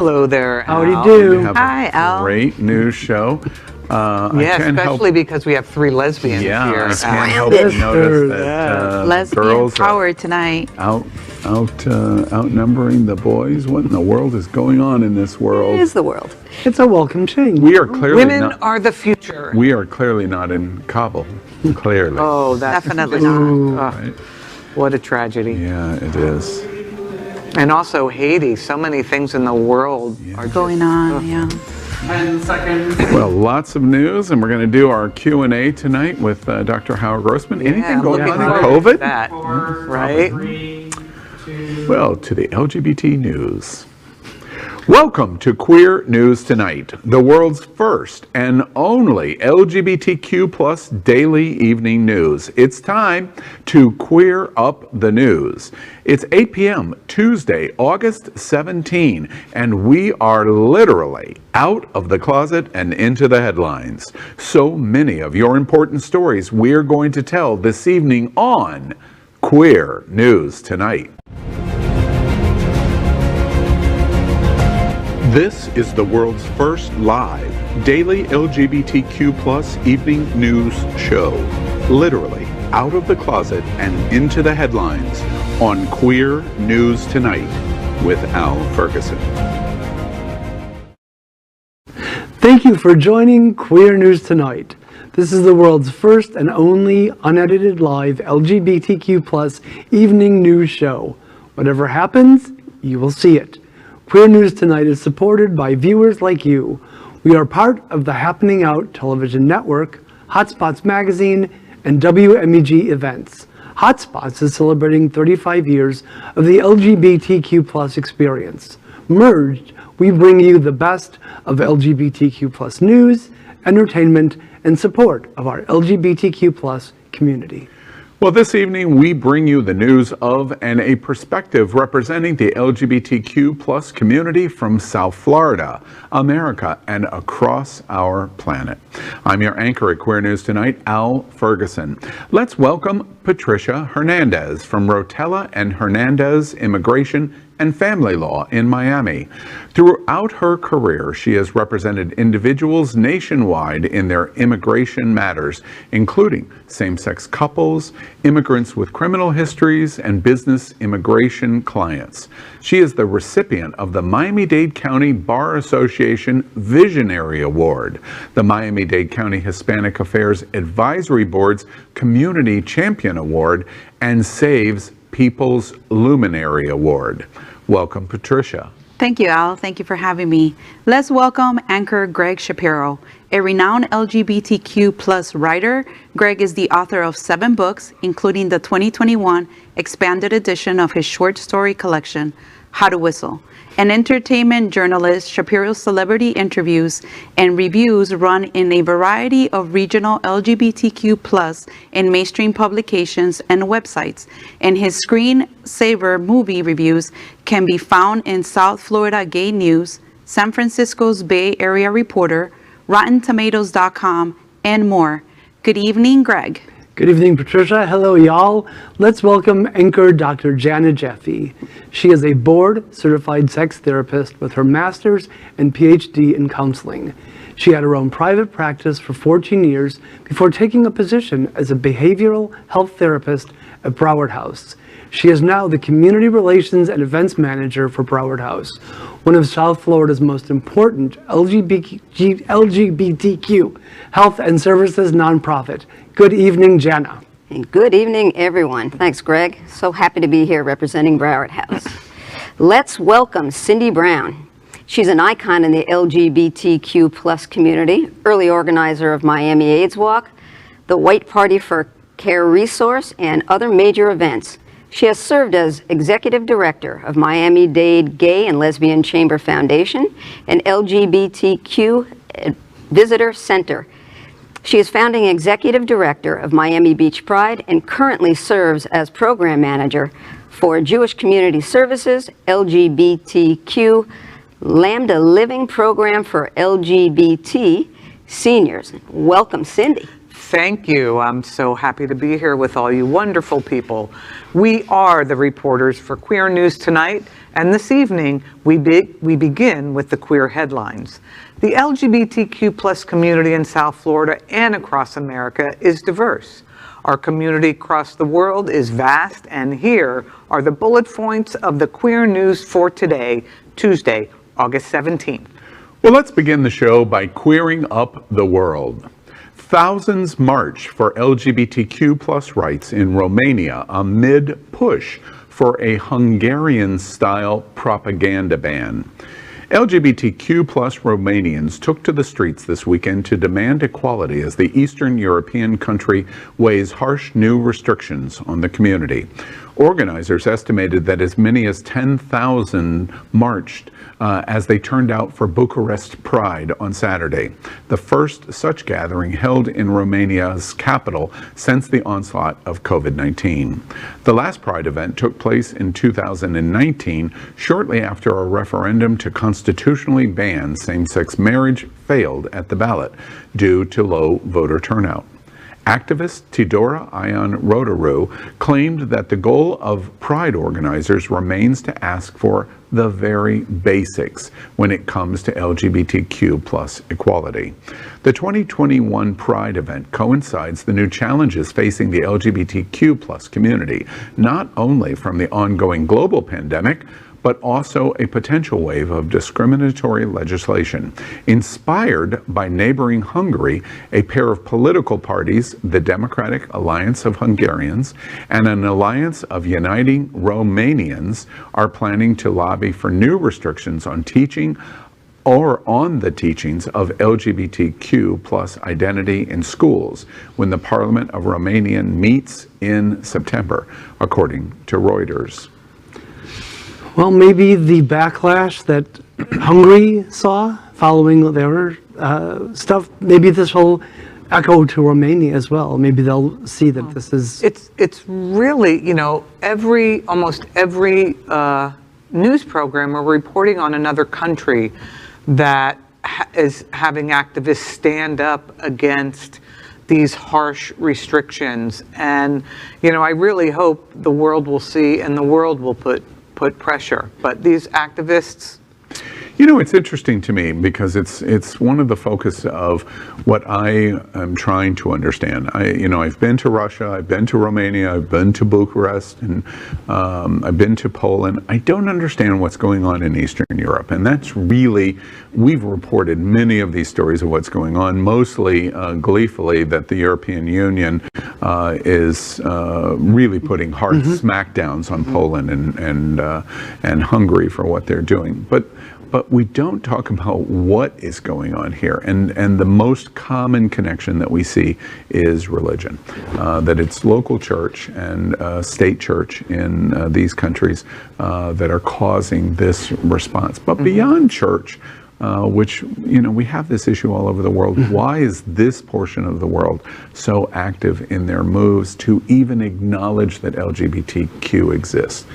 Hello there, Al. Howdy do. We have Hi, a Al. great news show. Yeah, especially because we have three lesbians here. I can't Al. help but notice that Lesbian girls power tonight. are outnumbering the boys. What in the world is going on in this world? It is the world. It's a welcome change. We are clearly Women not. are the future. We are clearly not in Kabul. Clearly. Oh, that's Definitely not. Right? What a tragedy. Yeah, it is. And also Haiti. So many things in the world are Going on, yeah. 10 seconds. Well, lots of news, and we're going to do our Q&A tonight with Dr. Howard Grossman. Anything going looking on in forward to COVID? that, right? 3, 2. Well, to the LGBT news. Welcome to Queer News Tonight, the world's first and only LGBTQ plus daily evening news. It's time to queer up the news. It's 8 p.m. Tuesday, August 17, and we are literally out of the closet and into the headlines. So many of your important stories we're going to tell this evening on Queer News Tonight. This is the world's first live daily LGBTQ plus evening news show, literally out of the closet and into the headlines on Queer News Tonight with Al Ferguson. Thank you for joining Queer News Tonight. This is the world's first and only unedited live LGBTQ plus evening news show. Whatever happens, you will see it. Queer News Tonight is supported by viewers like you. We are part of the Happening Out television network, HotSpots magazine, and WMEG events. HotSpots is celebrating 35 years of the LGBTQ plus experience. Merged, we bring you the best of LGBTQ plus news, entertainment, and support of our LGBTQ plus community. Well, this evening we bring you the news of and a perspective representing the LGBTQ plus community from South Florida, America, and across our planet. I'm your anchor at Queer News Tonight, Al Ferguson. Let's welcome Patricia Hernandez from Rotella and Hernandez Immigration and Family Law in Miami. Throughout her career, she has represented individuals nationwide in their immigration matters, including same-sex couples, immigrants with criminal histories, and business immigration clients. She is the recipient of the Miami-Dade County Bar Association Visionary Award, the Miami-Dade County Hispanic Affairs Advisory Board's Community Champion Award, and Saves People's Luminary Award. Welcome, Patricia. Thank you, Al. Thank you for having me. Let's welcome anchor Gregg Shapiro, a renowned LGBTQ plus writer. Gregg is the author of 7 books, including the 2021 expanded edition of his short story collection, How to Whistle. An entertainment journalist, Shapiro's celebrity interviews and reviews run in a variety of regional LGBTQ plus and mainstream publications and websites, and his screensaver movie reviews can be found in South Florida Gay News, San Francisco's Bay Area Reporter, RottenTomatoes.com, and more. Good evening, Gregg. Good evening, Patricia. Hello, y'all. Let's welcome anchor Dr. Jana Jaffe. She is a board-certified sex therapist with her master's and PhD in counseling. She had her own private practice for 14 years before taking a position as a behavioral health therapist at Broward House. She is now the Community Relations and Events Manager for Broward House, one of South Florida's most important LGBTQ health and services nonprofit. Good evening, Jana. And good evening, everyone. Thanks, Gregg. So happy to be here representing Broward House. Let's welcome Cindy Brown. She's an icon in the LGBTQ plus community, early organizer of Miami AIDS Walk, the White Party for Care resource, and other major events. She has served as Executive Director of Miami-Dade Gay and Lesbian Chamber Foundation and LGBTQ Visitor Center. She is founding Executive Director of Miami Beach Pride and currently serves as Program Manager for Jewish Community Services, LGBTQ Lambda Living Program for LGBT Seniors. Welcome, Cindy. Thank you. I'm so happy to be here with all you wonderful people. We are the reporters for Queer News Tonight, And this evening, we begin with the queer headlines. The LGBTQ plus community in South Florida and across America is diverse. Our community across the world is vast, and here are the bullet points of the queer news for today, Tuesday, August 17th. Well, let's begin the show by queering up the world. Thousands march for LGBTQ plus rights in Romania amid push for a Hungarian-style propaganda ban. LGBTQ plus Romanians took to the streets this weekend to demand equality as the Eastern European country weighs harsh new restrictions on the community. Organizers estimated that as many as 10,000 marched as they turned out for Bucharest Pride on Saturday, the first such gathering held in Romania's capital since the onslaught of COVID-19. The last Pride event took place in 2019, shortly after a referendum to constitutionally ban same-sex marriage failed at the ballot due to low voter turnout. Activist Tidora Ion Rotaru claimed that the goal of Pride organizers remains to ask for the very basics when it comes to LGBTQ plus equality. The 2021 Pride event coincides the new challenges facing the LGBTQ plus community, not only from the ongoing global pandemic, but also a potential wave of discriminatory legislation. Inspired by neighboring Hungary, a pair of political parties, the Democratic Alliance of Hungarians and an Alliance of Uniting Romanians, are planning to lobby for new restrictions on teaching or on the teachings of LGBTQ plus identity in schools when the Parliament of Romania meets in September, according to Reuters. Well, maybe the backlash that Hungary saw following their stuff, maybe this will echo to Romania as well. Maybe they'll see that this is... It's really, you know, almost every news program are reporting on another country that is having activists stand up against these harsh restrictions. And, you know, I really hope the world will see and the world will put pressure. But these activists... You know, it's interesting to me because it's one of the focus of what I am trying to understand. I've been to Russia, I've been to Romania, I've been to Bucharest, and I've been to Poland. I don't understand what's going on in Eastern Europe, and that's really, we've reported many of these stories of what's going on, mostly gleefully that the European Union is really putting hard smackdowns on Poland and Hungary for what they're doing. But we don't talk about what is going on here. And the most common connection that we see is religion. That it's local church and state church in these countries that are causing this response. But beyond church, which, you know, we have this issue all over the world. Why is this portion of the world so active in their moves to even acknowledge that LGBTQ exists?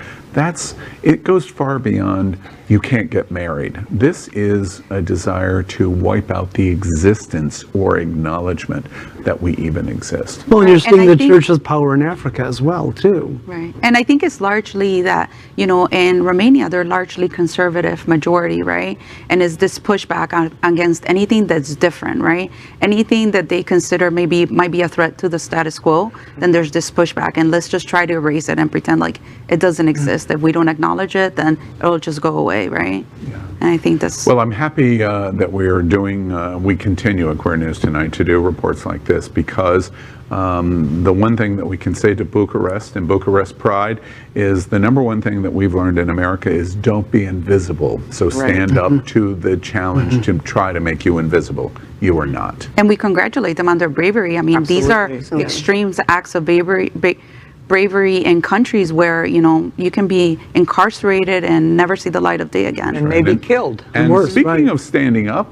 It goes far beyond you can't get married. This is a desire to wipe out the existence or acknowledgement that we even exist. Well, and you're seeing the church's power in Africa as well, too. Right. And I think it's largely that, you know, in Romania, they're largely conservative majority, right? And it's this pushback against anything that's different, right? Anything that they consider might be a threat to the status quo, then there's this pushback. And let's just try to erase it and pretend like it doesn't exist. If we don't acknowledge it, then it'll just go away, right? Yeah. And I think that's... Well, I'm happy that we're doing, we continue at Queer News Tonight to do reports like this because the one thing that we can say to Bucharest and Bucharest Pride is the number one thing that we've learned in America is don't be invisible. So stand up to the challenge to try to make you invisible. You are not. And we congratulate them on their bravery. I mean, these are extreme acts of bravery in countries where, you know, you can be incarcerated and never see the light of day again. And maybe killed. And worse, speaking of standing up,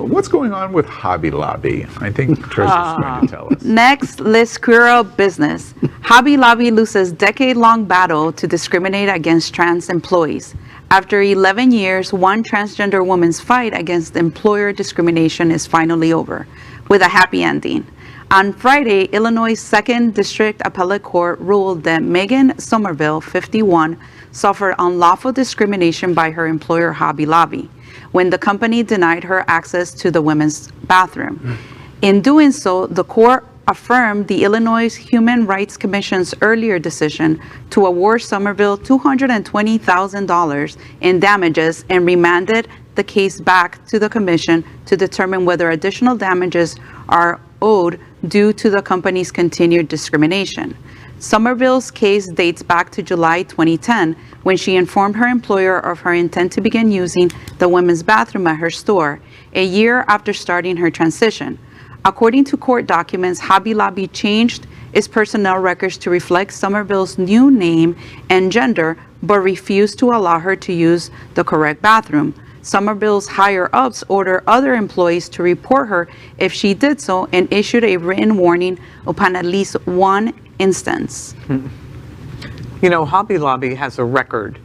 what's going on with Hobby Lobby? I think Tricia's going to tell us. Next, let's queer up business. Hobby Lobby loses decade-long battle to discriminate against trans employees. After 11 years, one transgender woman's fight against employer discrimination is finally over, with a happy ending. On Friday, Illinois' 2nd District Appellate Court ruled that Megan Somerville, 51, suffered unlawful discrimination by her employer Hobby Lobby when the company denied her access to the women's bathroom. In doing so, the court affirmed the Illinois Human Rights Commission's earlier decision to award Somerville $220,000 in damages and remanded the case back to the commission to determine whether additional damages are owed due to the company's continued discrimination. Somerville's case dates back to July 2010, when she informed her employer of her intent to begin using the women's bathroom at her store, a year after starting her transition. According to court documents, Hobby Lobby changed its personnel records to reflect Somerville's new name and gender, but refused to allow her to use the correct bathroom. Somerville's higher-ups ordered other employees to report her if she did so, and issued a written warning upon at least one instance. You know, Hobby Lobby has a record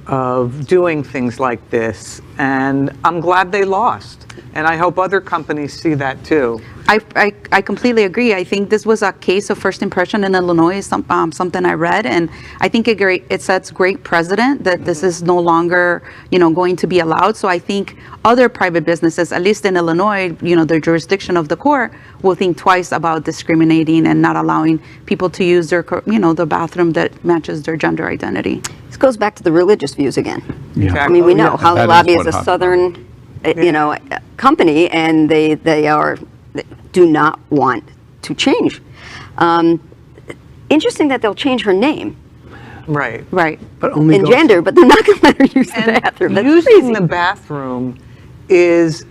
of doing things like this, and I'm glad they lost. And I hope other companies see that too. I completely agree. I think this was a case of first impression in Illinois, something I read, and I think it sets great precedent that this is no longer, going to be allowed. So I think other private businesses, at least in Illinois, the jurisdiction of the court, will think twice about discriminating and not allowing people to use their, the bathroom that matches their gender identity. This goes back to the religious views again. Yeah. I mean, we know Hobby Lobby is a what Southern, company, and they do not want to change. Interesting that they'll change her name Right. Right. But only and goes- gender, but they're not going to let her use the And bathroom. That's using crazy. the bathroom is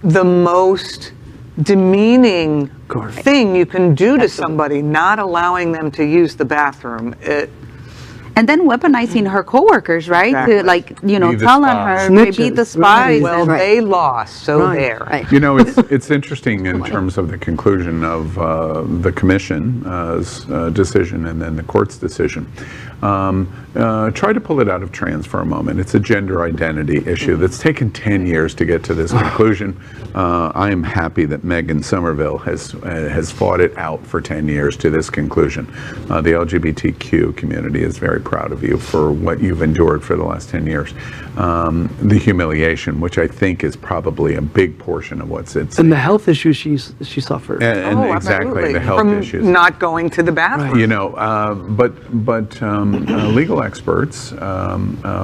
the most demeaning thing you can do to somebody, not allowing them to use the bathroom. And then weaponizing her coworkers, right? Exactly. To Be the telling spies. her they be Snitches, the spies. right. Well, Right. they lost, so Right. there. Right. It's interesting in terms of the conclusion of the commission's decision and then the court's decision. Try to pull it out of trans for a moment. It's a gender identity issue that's taken 10 years to get to this conclusion. I am happy that Megan Somerville has fought it out for 10 years to this conclusion. The LGBTQ community is very proud of you for what you've endured for the last 10 years. The humiliation, which I think is probably a big portion of what's at stake. And the health issues she suffered. And Oh, exactly, absolutely. the health From issues. not going to the bathroom. But legal experts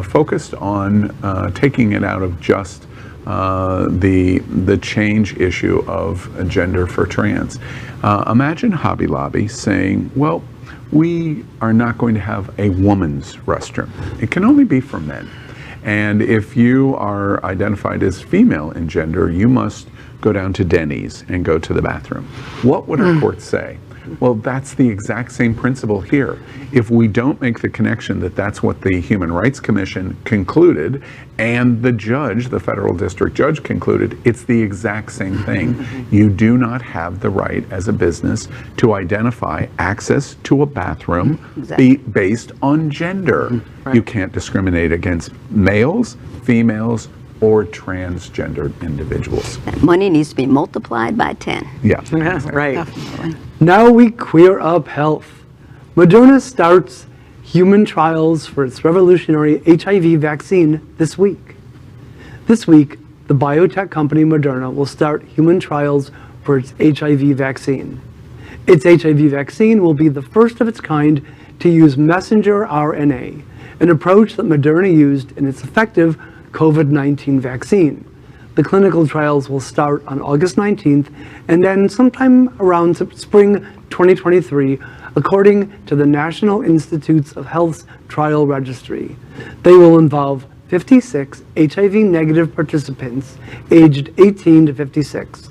focused on taking it out of just the change issue of gender for trans. Imagine Hobby Lobby saying, well, we are not going to have a woman's restroom. It can only be for men. And if you are identified as female in gender, you must go down to Denny's and go to the bathroom. What would our court say? Well, that's the exact same principle here. If we don't make the connection that that's what the Human Rights Commission concluded and the judge, the federal district judge, concluded, it's the exact same thing. You do not have the right as a business to identify access to a bathroom based on gender. You can't discriminate against males, females, or transgendered individuals. That money needs to be multiplied by 10. Yeah. Right. Definitely. Now we queer up health. Moderna starts human trials for its revolutionary HIV vaccine this week. This week, the biotech company Moderna will start human trials for its HIV vaccine. Its HIV vaccine will be the first of its kind to use messenger RNA, an approach that Moderna used in its effective COVID-19 vaccine. The clinical trials will start on August 19th and then sometime around spring 2023, according to the National Institutes of Health's trial registry. They will involve 56 HIV-negative participants aged 18 to 56.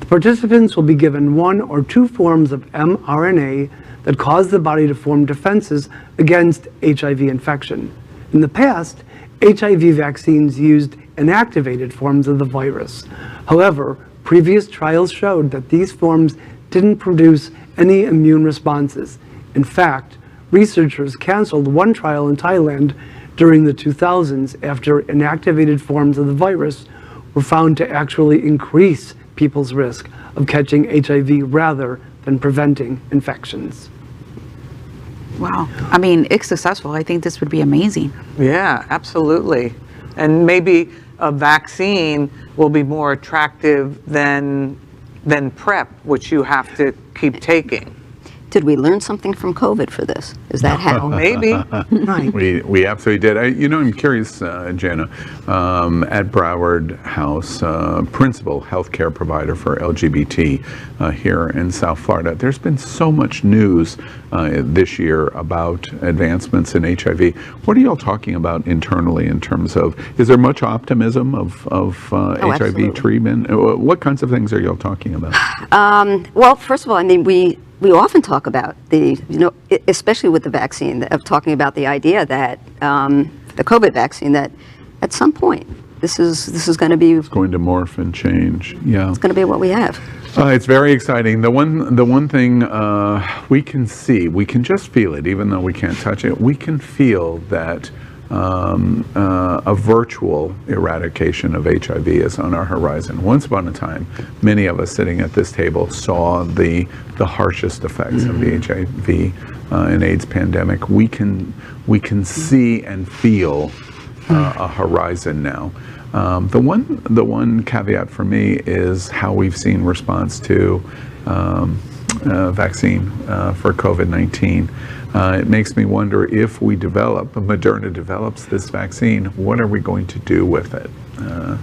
The participants will be given one or two forms of mRNA that cause the body to form defenses against HIV infection. In the past, HIV vaccines used inactivated forms of the virus. However, previous trials showed that these forms didn't produce any immune responses. In fact, researchers canceled one trial in Thailand during the 2000s after inactivated forms of the virus were found to actually increase people's risk of catching HIV rather than preventing infections. Wow. I mean, if successful, I think this would be amazing. Yeah, absolutely. And maybe a vaccine will be more attractive than PrEP, which you have to keep taking. Did we learn something from COVID for this? Is that how? Maybe. Right. We absolutely did. I'm curious, Jana, at Broward House, principal healthcare provider for LGBT here in South Florida, there's been so much news this year about advancements in HIV. What are y'all talking about internally in terms of, is there much optimism of HIV absolutely. treatment? What kinds of things are y'all talking about? Well, first of all, I mean, we often talk about especially with the vaccine, of talking about the idea that the COVID vaccine, that at some point this is going to be Going to morph and change. Yeah. it's going to be what we have. It's very exciting. The one thing we can see, we can just feel it, even though we can't touch it. We can feel that a virtual eradication of HIV is on our horizon. Once upon a time, many of us sitting at this table saw the harshest effects of the HIV and AIDS pandemic. We can see and feel a horizon now. The one caveat for me is how we've seen response to vaccine for COVID-19. It makes me wonder, if Moderna develops this vaccine, what are we going to do with it?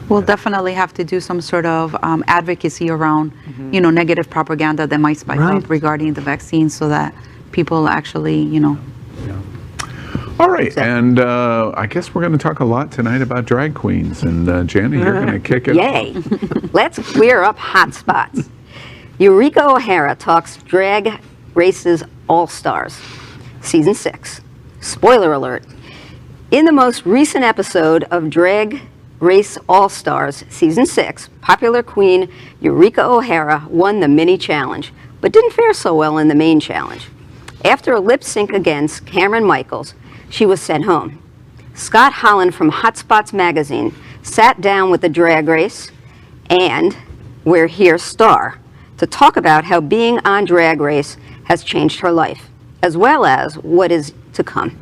We'll definitely have to do some sort of advocacy around, negative propaganda that might spike Right. up regarding the vaccine, so that people actually, All right, and I guess we're going to talk a lot tonight about drag queens. And Jana, you're going to kick it off. Yay! Let's clear up HotSpots. Eureka O'Hara talks Drag Race's All-Stars, Season 6. Spoiler alert. In the most recent episode of Drag Race All-Stars, Season 6, popular queen Eureka O'Hara won the mini challenge, but didn't fare so well in the main challenge. After a lip sync against Cameron Michaels, she was sent home. Scott Holland from HotSpots magazine sat down with the Drag Race and We're Here star to talk about how being on Drag Race has changed her life, as well as what is to come.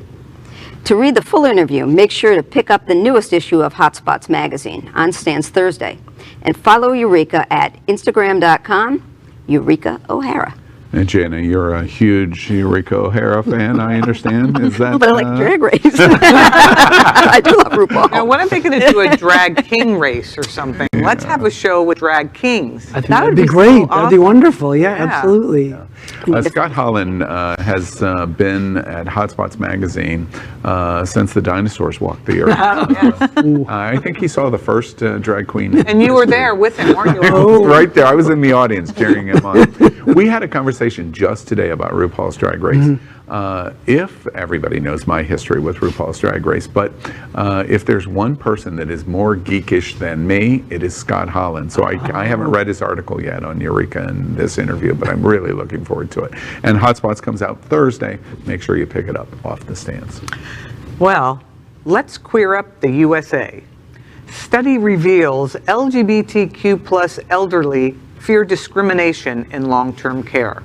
To read the full interview, make sure to pick up the newest issue of HotSpots magazine on stands Thursday, and follow Eureka at Instagram.com, Eureka O'Hara. And Jana, you're a huge Eureka O'Hara fan, I understand. Is that? But I like Drag Race. I do love RuPaul. Now, what if they could do a drag king race or something? Let's have a show with drag kings. I think That that'd would be be so great. That'd be awesome. wonderful. Yeah, Yeah. absolutely. Scott Holland has been at HotSpots magazine since the dinosaurs walked the earth. I think he saw the first drag queen. And you were there with him, weren't you? Oh. Right there. I was in the audience cheering him on. We had a conversation just today about RuPaul's Drag Race. If everybody knows my history with RuPaul's Drag Race, but if there's one person that is more geekish than me, it is Scott Holland. So I haven't read his article yet on Eureka and this interview, but I'm really looking forward to it. And HotSpots comes out Thursday. Make sure you pick it up off the stands. Well, let's queer up the USA. Study reveals LGBTQ plus elderly fear discrimination in long-term care.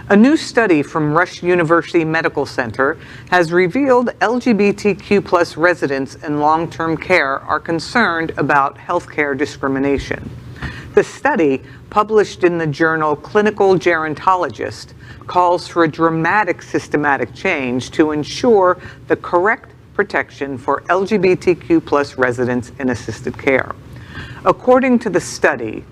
A new study from Rush University Medical Center has revealed LGBTQ plus residents in long-term care are concerned about healthcare discrimination. The study, published in the journal Clinical Gerontologist, calls for a dramatic systematic change to ensure the correct protection for LGBTQ plus residents in assisted care. According to the study,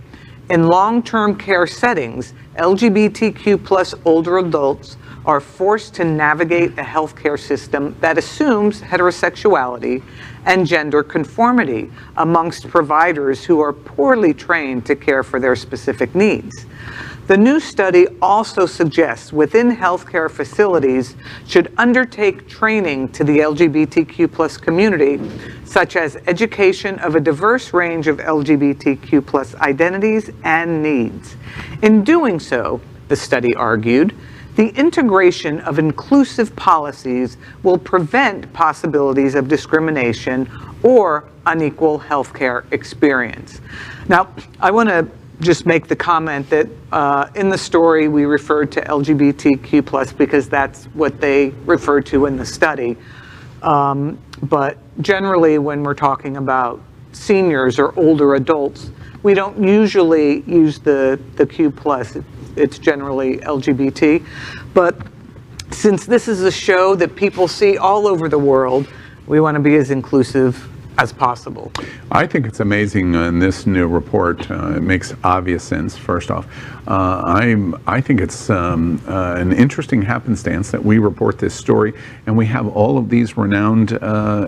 in long-term care settings, LGBTQ plus older adults are forced to navigate a healthcare system that assumes heterosexuality and gender conformity amongst providers who are poorly trained to care for their specific needs. The new study also suggests within healthcare facilities should undertake training to the LGBTQ plus community, such as education of a diverse range of LGBTQ plus identities and needs. In doing so, the study argued, the integration of inclusive policies will prevent possibilities of discrimination or unequal healthcare experience. Now, I want to just make the comment that in the story we referred to LGBTQ+ because that's what they referred to in the study. But generally, when we're talking about seniors or older adults, we don't usually use the Q+. It's generally LGBT. But since this is a show that people see all over the world, we want to be as inclusive as possible. I think it's amazing in this new report. It makes obvious sense, first off. I think it's an interesting happenstance that we report this story and we have all of these renowned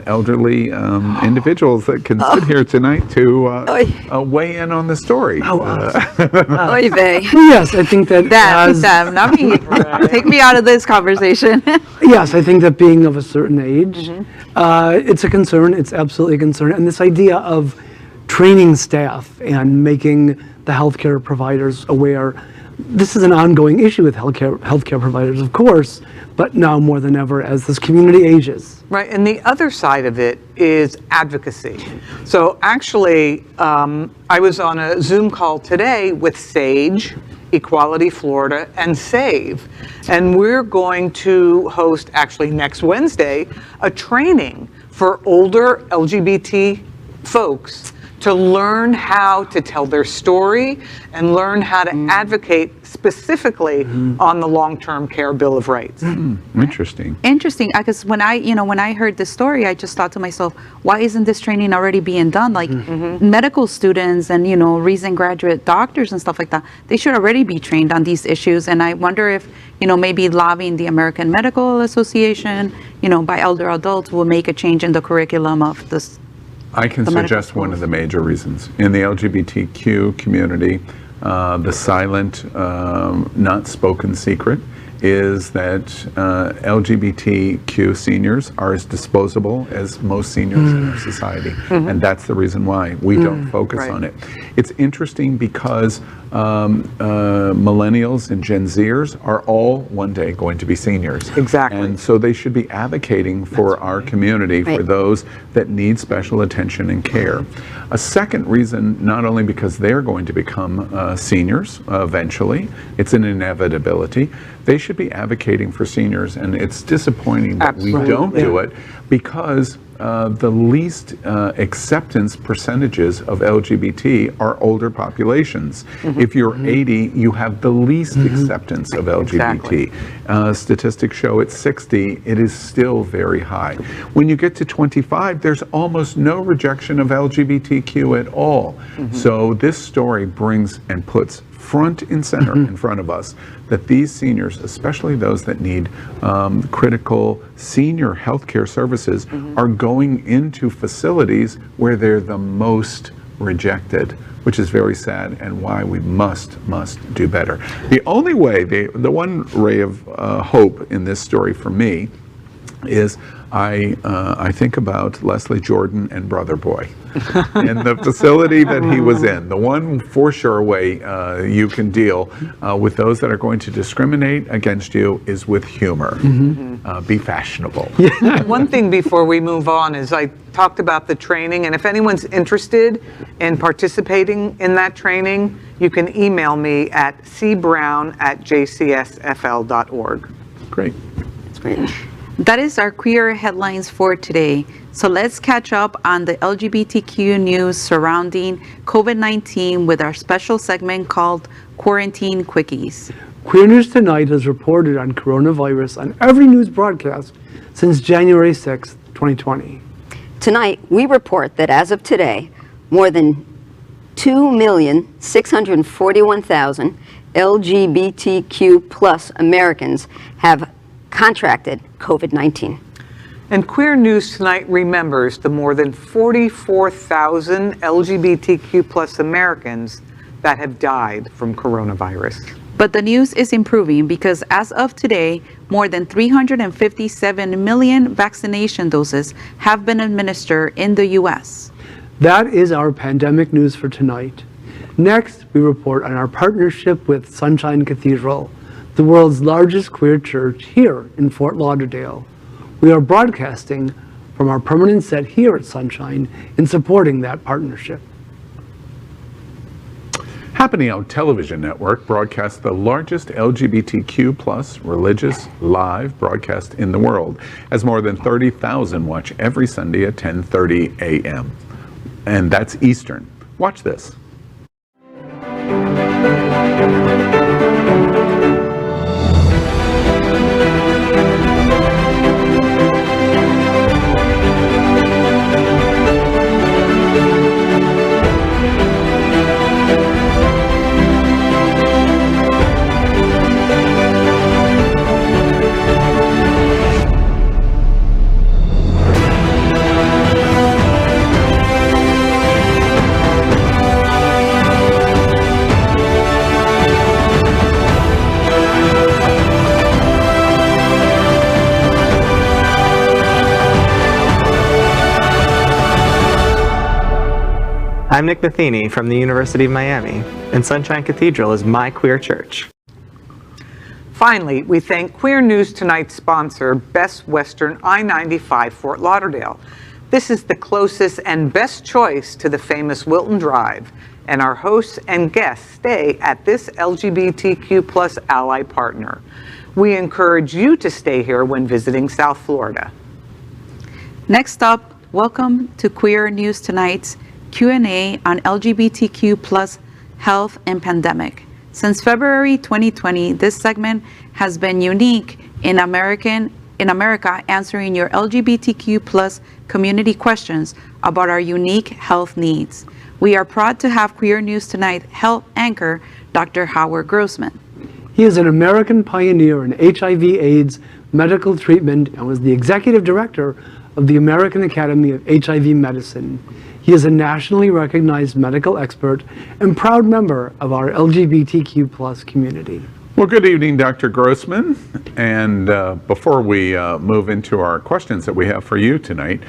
elderly individuals that can sit here tonight to weigh in on the story. Oy vey. Yes, I think that Not me. Take me out of this conversation. yes, I think that being of a certain age, it's a concern. It's absolutely a concern. And this idea of training staff and making the healthcare providers aware, this is an ongoing issue with healthcare providers, of course, but now more than ever as this community ages. Right, and the other side of it is advocacy. So actually, I was on a Zoom call today with SAGE, Equality Florida, and SAVE. And we're going to host, actually next Wednesday, a training for older LGBT folks to learn how to tell their story and learn how to advocate specifically on the long-term care Bill of Rights. Interesting. Interesting, because when I heard this story, I just thought to myself, why isn't this training already being done? Like medical students and recent graduate doctors and stuff like that, they should already be trained on these issues. And I wonder if maybe lobbying the American Medical Association, by elder adults will make a change in the curriculum of this. I can suggest one of the major reasons. In the LGBTQ community, the silent, not spoken secret is that LGBTQ seniors are as disposable as most seniors in our society. And that's the reason why we don't focus on it. It's interesting because millennials and Gen Zers are all one day going to be seniors. Exactly. And so they should be advocating for our community, for those that need special attention and care. A second reason, not only because they're going to become seniors eventually, it's an inevitability, they should be advocating for seniors, and it's disappointing that we don't do it because the least acceptance percentages of LGBT are older populations. If you're 80, you have the least acceptance of LGBT. Statistics show at 60, it is still very high. When you get to 25, there's almost no rejection of LGBTQ at all. So this story brings and puts front and center in front of us that these seniors, especially those that need critical senior healthcare services, are going into facilities where they're the most rejected, which is very sad and why we must do better. The only way, the one ray of hope in this story for me is I think about Leslie Jordan and Brother Boy and the facility that he was in. The one for sure way you can deal with those that are going to discriminate against you is with humor. Be fashionable. One thing before we move on is I talked about the training, and if anyone's interested in participating in that training, you can email me at cbrown@jcsfl.org. Great. That's great. That is our queer headlines for today. So let's catch up on the LGBTQ news surrounding COVID-19 with our special segment called Quarantine Quickies. Queer News Tonight has reported on coronavirus on every news broadcast since January 6, 2020. Tonight, we report that as of today, more than 2,641,000 LGBTQ plus Americans have contracted COVID-19. And Queer News Tonight remembers the more than 44,000 LGBTQ plus Americans that have died from coronavirus. But the news is improving because as of today, more than 357 million vaccination doses have been administered in the U.S. That is our pandemic news for tonight. Next, we report on our partnership with Sunshine Cathedral, the world's largest queer church here in Fort Lauderdale. We are broadcasting from our permanent set here at Sunshine in supporting that partnership. Happening Out Television Network broadcasts the largest LGBTQ+ religious live broadcast in the world, as more than 30,000 watch every Sunday at 10:30 a.m. And that's Eastern. Watch this. I'm Nick Matheny from the University of Miami, and Sunshine Cathedral is my queer church. Finally, we thank Queer News Tonight's sponsor, Best Western I-95 Fort Lauderdale. This is the closest and best choice to the famous Wilton Drive, and our hosts and guests stay at this LGBTQ+ ally partner. We encourage you to stay here when visiting South Florida. Next up, welcome to Queer News Tonight's Q&A on LGBTQ+ health and pandemic. Since February 2020, this segment has been unique in America, answering your LGBTQ+ community questions about our unique health needs. We are proud to have Queer News Tonight health anchor, Dr. Howard Grossman. He is an American pioneer in HIV/AIDS medical treatment and was the executive director of the American Academy of HIV Medicine. He is a nationally recognized medical expert and proud member of our LGBTQ+ community. Well, good evening, Dr. Grossman. And before we move into our questions that we have for you tonight,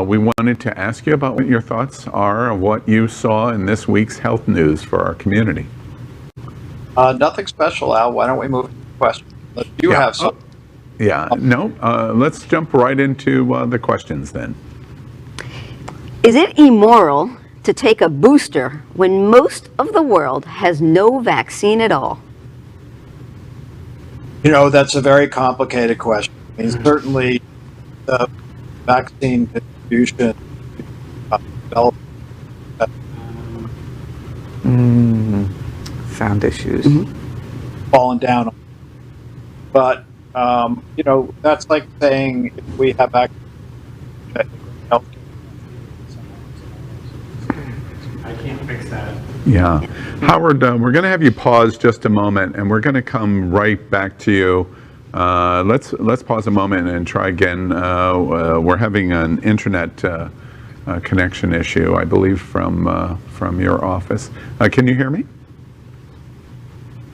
we wanted to ask you about what your thoughts are of what you saw in this week's health news for our community. Nothing special, Al. Why don't we move to questions? You have some. Let's jump right into the questions then. Is it immoral to take a booster when most of the world has no vaccine at all? You know, that's a very complicated question. I mean, certainly the vaccine distribution Sound issues. fallen down. But, you know, that's like saying if we have access to health care. I can't fix that. Yeah. Howard, we're going to have you pause just a moment, and we're going to come right back to you. Let's pause a moment and try again. We're having an internet connection issue, I believe, from your office. Can you hear me?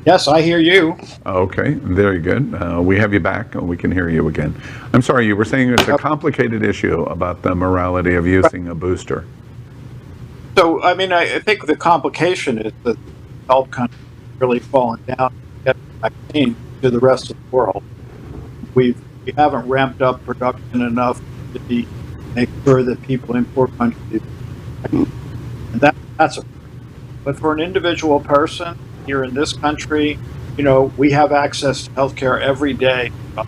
Yes, I hear you. Okay, very good. We have you back. We can hear you again. I'm sorry, you were saying it's a complicated issue about the morality of using a booster. So, I mean, I think the complication is that health countries really fallen down to get vaccine to the rest of the world. We haven't ramped up production enough to make sure that people in poor countries, and that's a. But for an individual person here in this country, you know, we have access to healthcare every day in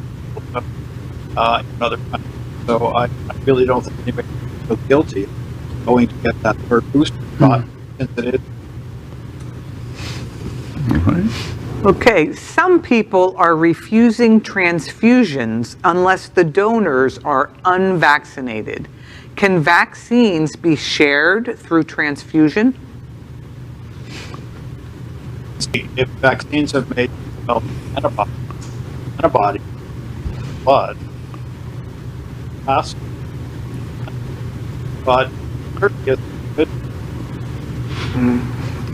other countries. So I really don't think anybody feels guilty of going to get that third booster shot since it is. All right. Okay, some people are refusing transfusions unless the donors are unvaccinated. Can vaccines be shared through transfusion? If vaccines have made antibody blood, but it's good. I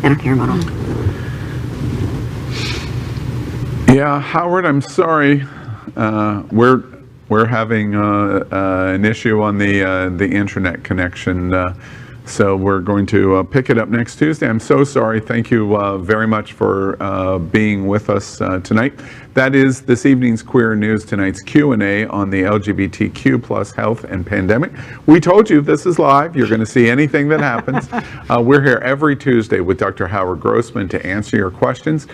don't hear him at all. Yeah, Howard, I'm sorry. We're having an issue on the internet connection. So we're going to pick it up next Tuesday. I'm so sorry. Thank you very much for being with us tonight. That is this evening's Queer News Tonight's Q&A on the LGBTQ plus health and pandemic. We told you this is live. You're going to see anything that happens. We're here every Tuesday with Dr. Howard Grossman to answer your questions.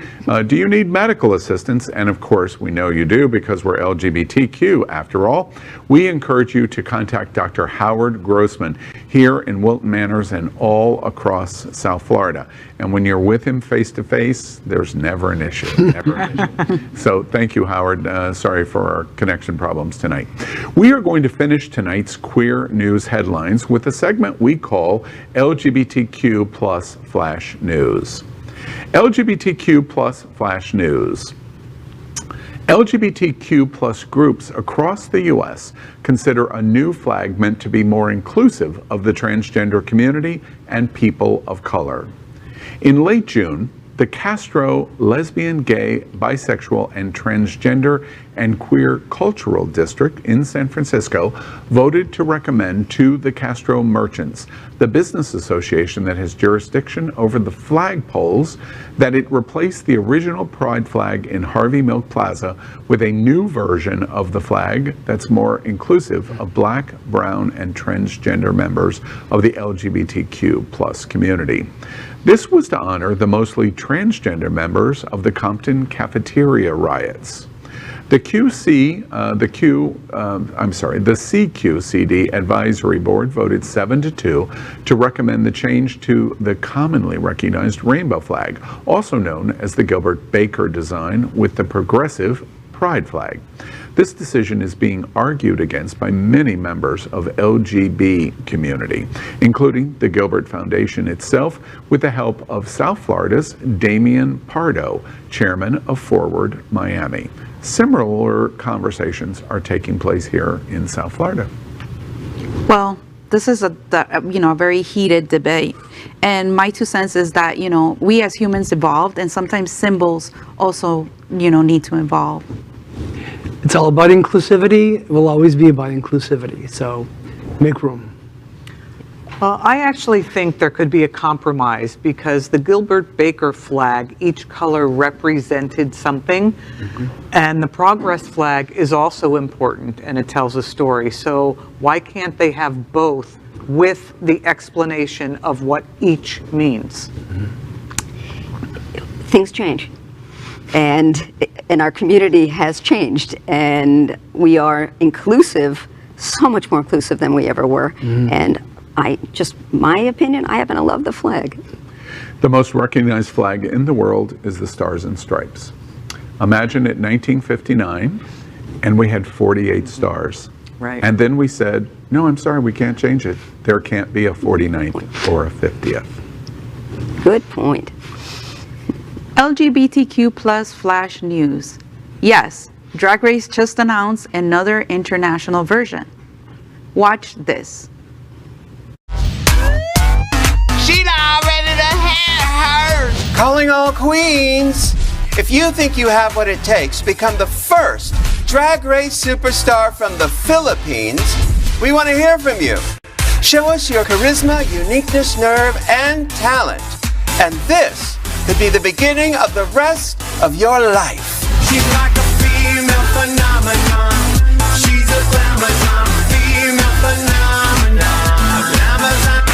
Do you need medical assistance? And of course, we know you do because we're LGBTQ after all. We encourage you to contact Dr. Howard Grossman here in Wilton Manors and all across South Florida. And when you're with him face to face, there's never an issue, never an issue. So thank you, Howard. Sorry for our connection problems tonight. We are going to finish tonight's queer news headlines with a segment we call LGBTQ plus Flash News. LGBTQ plus Flash News. LGBTQ plus groups across the U.S. consider a new flag meant to be more inclusive of the transgender community and people of color. In late June, the Castro Lesbian, Gay, Bisexual, and Transgender and Queer Cultural District in San Francisco voted to recommend to the Castro Merchants, the business association that has jurisdiction over the flagpoles, that it replace the original pride flag in Harvey Milk Plaza with a new version of the flag that's more inclusive of Black, brown, and transgender members of the LGBTQ plus community. This was to honor the mostly transgender members of the Compton cafeteria riots. The CQCD Advisory Board voted 7-2 to recommend the change to the commonly recognized rainbow flag, also known as the Gilbert Baker design with the progressive pride flag. This decision is being argued against by many members of LGB community, including the Gilbert Foundation itself, with the help of South Florida's Damian Pardo, chairman of Forward Miami. Similar conversations are taking place here in South Florida. Well, this is a very heated debate, and my 2 cents is that we as humans evolved, and sometimes symbols also need to evolve. It's all about inclusivity. It will always be about inclusivity. So make room. I actually think there could be a compromise because the Gilbert Baker flag, each color represented something, and the progress flag is also important and it tells a story. So why can't they have both with the explanation of what each means? Things change. And our community has changed, and we are inclusive, so much more inclusive than we ever were. And my opinion, I happen to love the flag. The most recognized flag in the world is the Stars and Stripes. Imagine at 1959, and we had 48 stars. Right. And then we said, no, I'm sorry, we can't change it. There can't be a 49th or a 50th. Good point. LGBTQ plus Flash News. Yes, Drag Race just announced another international version. Watch this. She's all ready to have hers. Calling all queens. If you think you have what it takes to become the first Drag Race superstar from the Philippines, we want to hear from you. Show us your charisma, uniqueness, nerve, and talent. And this could be the beginning of the rest of your life. She's like a female phenomenon. She's a glamazon, female phenomenon. Glamazon.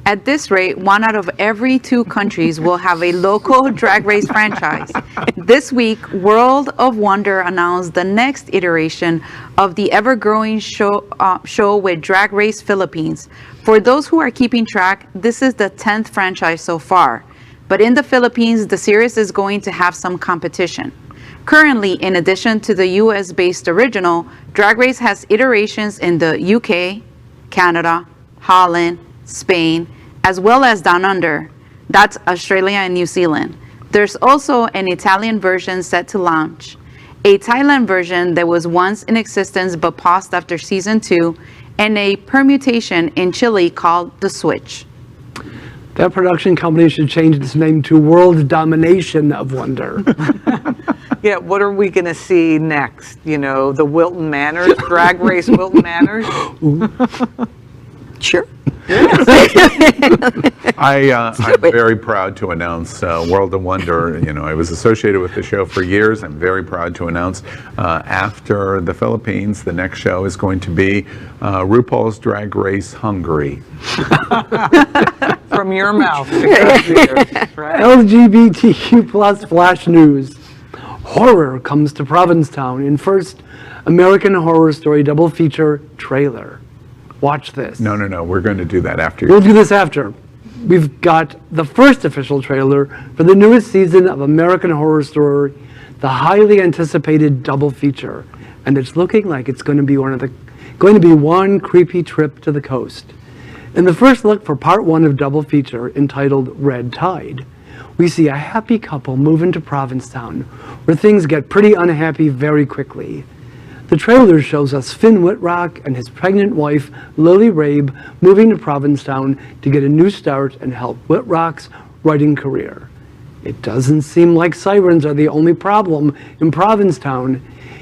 At this rate, 1 out of every 2 countries will have a local Drag Race franchise. This week, World of Wonder announced the next iteration of the ever-growing show with Drag Race Philippines. For those who are keeping track, this is the 10th franchise so far. But in the Philippines, the series is going to have some competition. Currently, in addition to the US-based original, Drag Race has iterations in the UK, Canada, Holland, Spain, as well as Down Under. That's Australia and New Zealand. There's also an Italian version set to launch, a Thailand version that was once in existence but paused after season 2, and a permutation in Chile called The Switch. That production company should change its name to World Domination of Wonder. Yeah, what are we going to see next? The Wilton Manors, Drag Race Wilton Manors? Sure. I'm very proud to announce World of Wonder. You know, I was associated with the show for years. I'm very proud to announce after the Philippines, the next show is going to be RuPaul's Drag Race Hungary. From your mouth. Right? LGBTQ plus flash news. Horror comes to Provincetown in first American Horror Story double feature trailer. Watch this. No, we're going to do that after. We'll do this after. We've got the first official trailer for the newest season of American Horror Story, the highly anticipated double feature, and it's looking like it's going to be one creepy trip to the coast. In the first look for part one of double feature entitled Red Tide, we see a happy couple move into Provincetown, where things get pretty unhappy very quickly. The trailer shows us Finn Whitrock and his pregnant wife, Lily Rabe, moving to Provincetown to get a new start and help Whitrock's writing career. It doesn't seem like sirens are the only problem in Provincetown.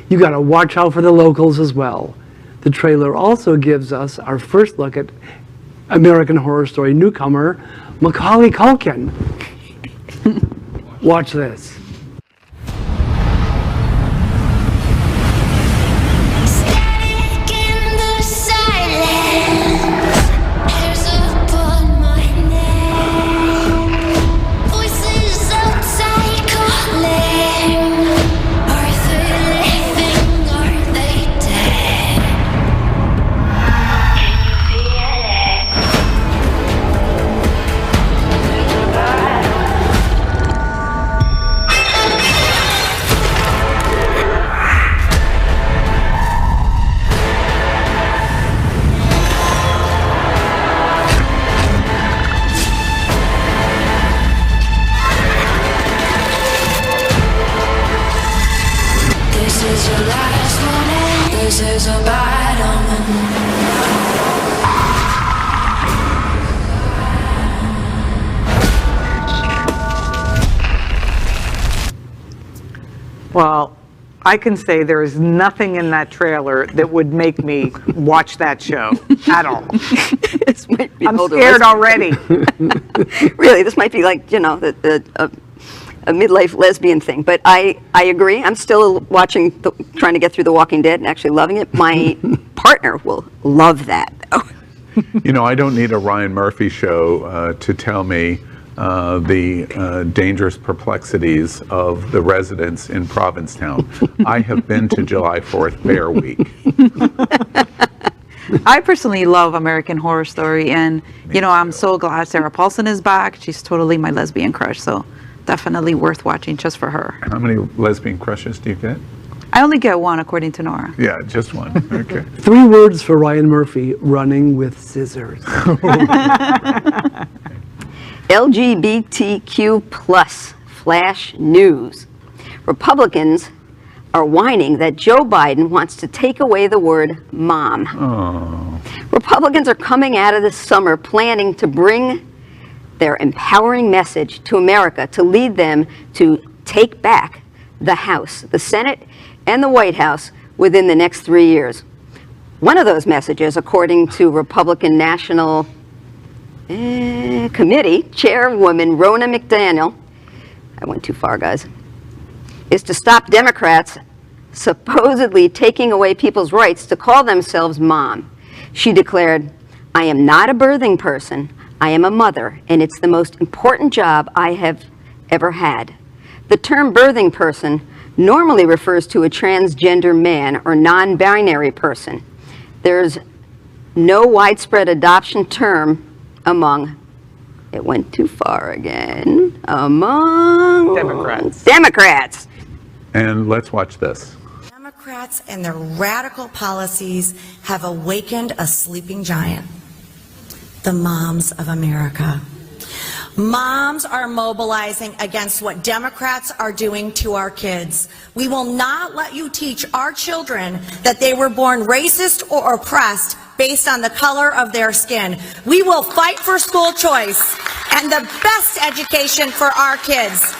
You gotta watch out for the locals as well. The trailer also gives us our first look at American Horror Story newcomer, Macaulay Culkin. Watch this. Well, I can say there is nothing in that trailer that would make me watch that show at all. This might be I'm scared already. Really, this might be like, you know, a midlife lesbian thing. But I agree. I'm still watching, trying to get through The Walking Dead and actually loving it. My partner will love that, though. You know, I don't need a Ryan Murphy show to tell me the dangerous perplexities of the residents in Provincetown. I have been to July 4th Bear Week. I personally love American Horror Story, and you know, I'm so glad Sarah Paulson is back. She's totally my lesbian crush, so definitely worth watching just for her. How many lesbian crushes do you get? I only get one, according to Nora. Yeah, just one. Okay. 3 words for Ryan Murphy: running with scissors. LGBTQ plus flash news. Republicans are whining that Joe Biden wants to take away the word mom. Oh. Republicans are coming out of this summer planning to bring their empowering message to America to lead them to take back the House, the Senate, and the White House within the next 3 years. One of those messages, according to Republican National Committee Chairwoman Ronna McDaniel, I went too far, guys, is to stop Democrats supposedly taking away people's rights to call themselves mom. She declared, "I am not a birthing person. I am a mother, and it's the most important job I have ever had." The term birthing person normally refers to a transgender man or non-binary person. There's no widespread adoption term among, it went too far again, among Democrats. And let's watch this. Democrats and their radical policies have awakened a sleeping giant, the moms of America. Moms are mobilizing against what Democrats are doing to our kids. We will not let you teach our children that they were born racist or oppressed based on the color of their skin. We will fight for school choice and the best education for our kids.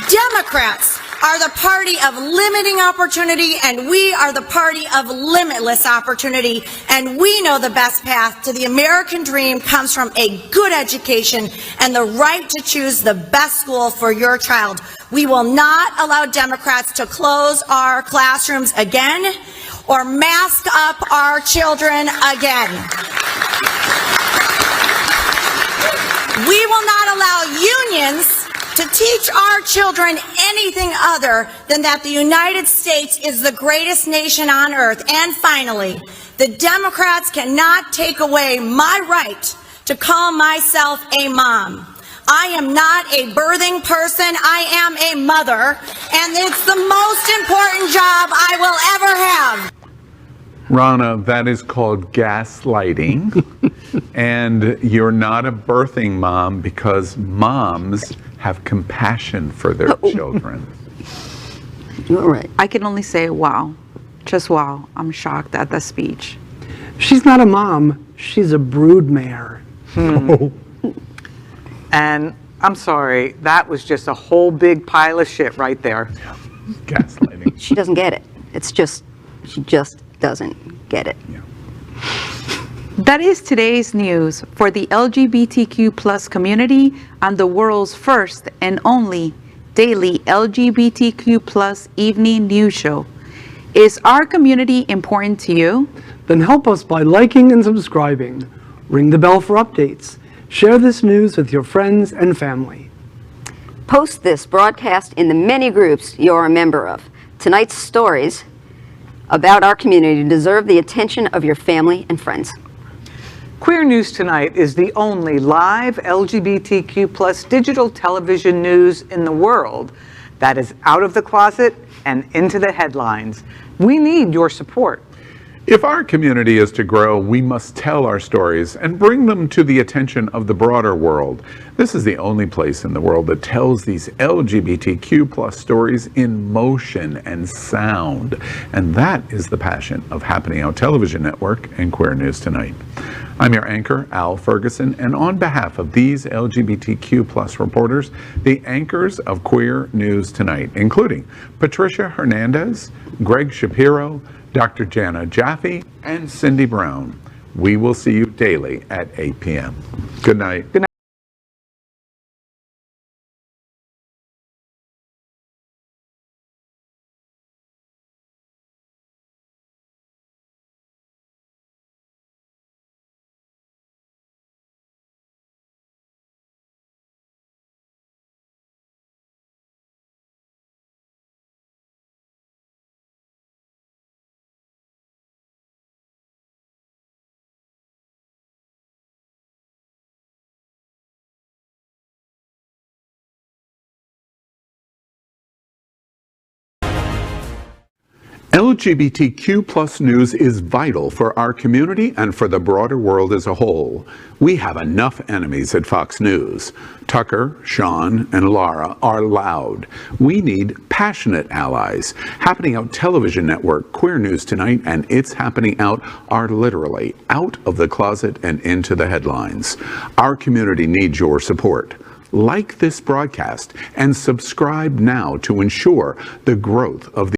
Democrats are the party of limiting opportunity, and we are the party of limitless opportunity. And we know the best path to the American dream comes from a good education and the right to choose the best school for your child. We will not allow Democrats to close our classrooms again or mask up our children again. We will not allow unions to teach our children anything other than that the United States is the greatest nation on earth. And finally, the Democrats cannot take away my right to call myself a mom. I am not a birthing person, I am a mother, and it's the most important job I will ever have. Rana, that is called gaslighting. And you're not a birthing mom because moms have compassion for their children. You're right. I can only say, wow. Just wow. I'm shocked at the speech. She's not a mom, she's a broodmare. And I'm sorry, that was just a whole big pile of shit right there. Gaslighting. She doesn't get it. It's just, she just doesn't get it. Yeah. That is today's news for the LGBTQ plus community on the world's first and only daily LGBTQ plus evening news show. Is our community important to you? Then help us by liking and subscribing. Ring the bell for updates. Share this news with your friends and family. Post this broadcast in the many groups you're a member of. Tonight's stories about our community deserve the attention of your family and friends. Queer News Tonight is the only live LGBTQ plus digital television news in the world that is out of the closet and into the headlines. We need your support. If our community is to grow, we must tell our stories and bring them to the attention of the broader world. This is the only place in the world that tells these LGBTQ plus stories in motion and sound. And that is the passion of Happening Out Television Network and Queer News Tonight. I'm your anchor, Al Ferguson, and on behalf of these LGBTQ plus reporters, the anchors of Queer News Tonight, including Patricia Hernandez, Gregg Shapiro, Dr. Jana Jaffe, and Cindy Brown. We will see you daily at 8 p.m. Good night. Good night. LGBTQ plus news is vital for our community and for the broader world as a whole. We have enough enemies at Fox News. Tucker, Sean, and Laura are loud. We need passionate allies. Happening Out Television Network, Queer News Tonight, and It's Happening Out are literally out of the closet and into the headlines. Our community needs your support. Like this broadcast and subscribe now to ensure the growth of the